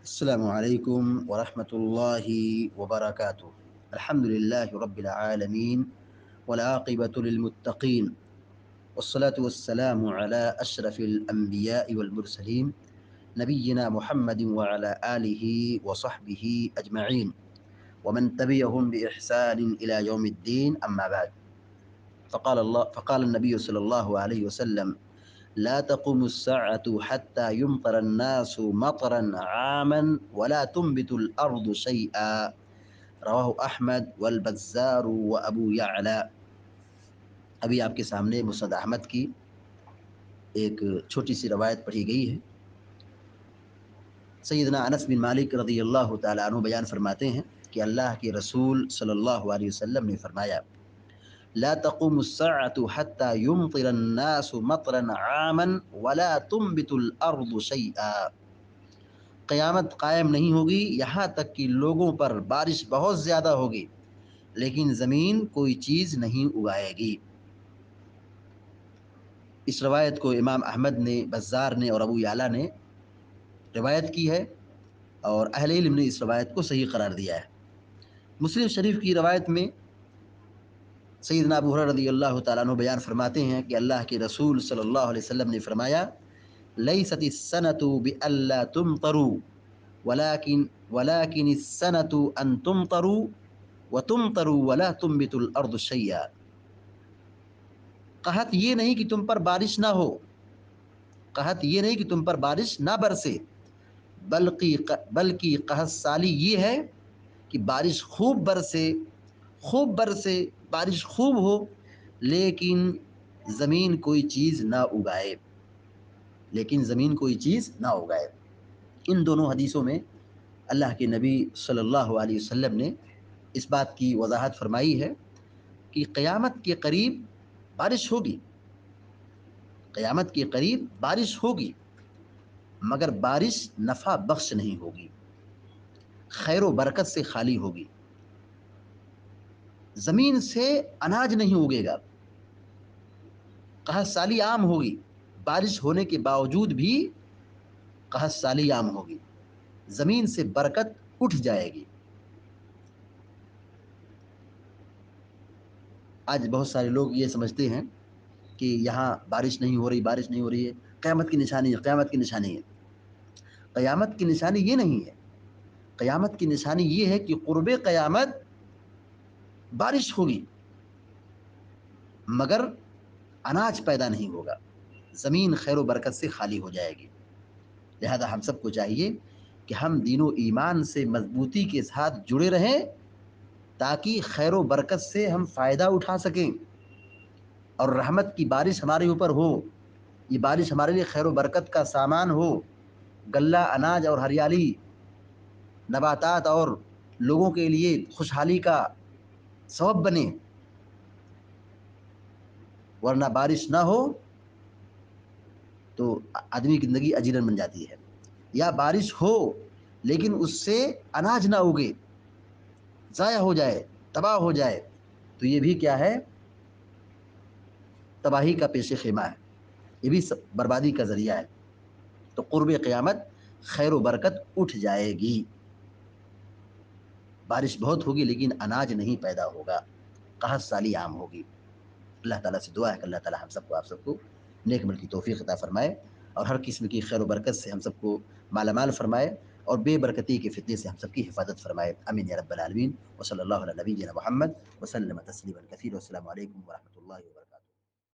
السلام عليكم ورحمة الله وبركاته. الحمد لله رب العالمين والعاقبة للمتقين والصلاة والسلام على أشرف الأنبياء والمرسلين نبينا محمد وعلى آله وصحبه أجمعين ومن تبعهم بإحسان إلى يوم الدين. أما بعد، فقال النبي صلى الله عليه وسلم: لا تقوم الساعة حتى يمطر الناس مطرا عاما ولا تنبت الأرض شيئا. رواہ احمد والبزار وابو یعلا۔ ابھی آپ کے سامنے مسند احمد کی ایک چھوٹی سی روایت پڑھی گئی ہے۔ سیدنا انس بن مالک رضی اللہ تعالیٰ عنہ بیان فرماتے ہیں کہ اللہ کے رسول صلی اللہ علیہ وسلم نے فرمایا: لا تقوم الساعة حتى يمطر الناس مطرا عاما ولا تنبت الارض شيئا۔ قیامت قائم نہیں ہوگی یہاں تک کہ لوگوں پر بارش بہت زیادہ ہوگی لیکن زمین کوئی چیز نہیں اگائے گی۔ اس روایت کو امام احمد نے، بزار نے اور ابو یعلا نے روایت کی ہے، اور اہل علم نے اس روایت کو صحیح قرار دیا ہے۔ مسلم شریف کی روایت میں سیدنا ابو ہریرہ رضی اللہ تعالیٰ عنہ بیان فرماتے ہیں کہ اللہ کے رسول صلی اللہ علیہ وسلم نے فرمایا: لیست السنة بألا تمطروا ولكن السنة ان تمطروا وتمطروا ولا تنبت الارض شيئا۔ قحط یہ نہیں کہ تم پر بارش نہ ہو، قحط یہ نہیں کہ تم پر بارش نہ برسے، بلکہ قحط سالی یہ ہے کہ بارش خوب برسے، بارش خوب ہو لیکن زمین کوئی چیز نہ اگائے، ان دونوں حدیثوں میں اللہ کے نبی صلی اللہ علیہ وسلم نے اس بات کی وضاحت فرمائی ہے کہ قیامت کے قریب بارش ہوگی مگر بارش نفع بخش نہیں ہوگی، خیر و برکت سے خالی ہوگی، زمین سے اناج نہیں اگے گا، قحط سالی عام ہوگی، بارش ہونے کے باوجود بھی قحط سالی عام ہوگی، زمین سے برکت اٹھ جائے گی۔ آج بہت سارے لوگ یہ سمجھتے ہیں کہ یہاں بارش نہیں ہو رہی ہے، قیامت کی نشانی ہے۔ قیامت کی نشانی یہ نہیں ہے، قیامت کی نشانی یہ ہے کہ قرب قیامت بارش ہوگی مگر اناج پیدا نہیں ہوگا، زمین خیر و برکت سے خالی ہو جائے گی۔ لہذا ہم سب کو چاہیے کہ ہم دین و ایمان سے مضبوطی کے ساتھ جڑے رہیں تاکہ خیر و برکت سے ہم فائدہ اٹھا سکیں اور رحمت کی بارش ہمارے اوپر ہو، یہ بارش ہمارے لیے خیر و برکت کا سامان ہو، غلہ اناج اور ہریالی، نباتات اور لوگوں کے لیے خوشحالی کا سبب بنے، ورنہ بارش نہ ہو تو آدمی کی زندگی اجیرن بن جاتی ہے، یا بارش ہو لیکن اس سے اناج نہ اگے، ضائع ہو جائے، تباہ ہو جائے، تو یہ بھی کیا ہے؟ تباہی کا پیش خیمہ ہے، یہ بھی بربادی کا ذریعہ ہے۔ تو قرب قیامت خیر و برکت اٹھ جائے گی، بارش بہت ہوگی لیکن اناج نہیں پیدا ہوگا، قحط سالی عام ہوگی۔ اللہ تعالیٰ سے دعا ہے کہ اللہ تعالیٰ ہم سب کو، آپ سب کو نیک عمل کی توفیق عطا فرمائے اور ہر قسم کی خیر و برکت سے ہم سب کو مالا مال فرمائے اور بے برکتی کے فتنے سے ہم سب کی حفاظت فرمائے، آمین یا رب العالمین۔ وصلی اللہ علی نبینا محمد وسلم تسلیما کثیرا۔ والسلام علیکم ورحمۃ اللہ وبرکاتہ۔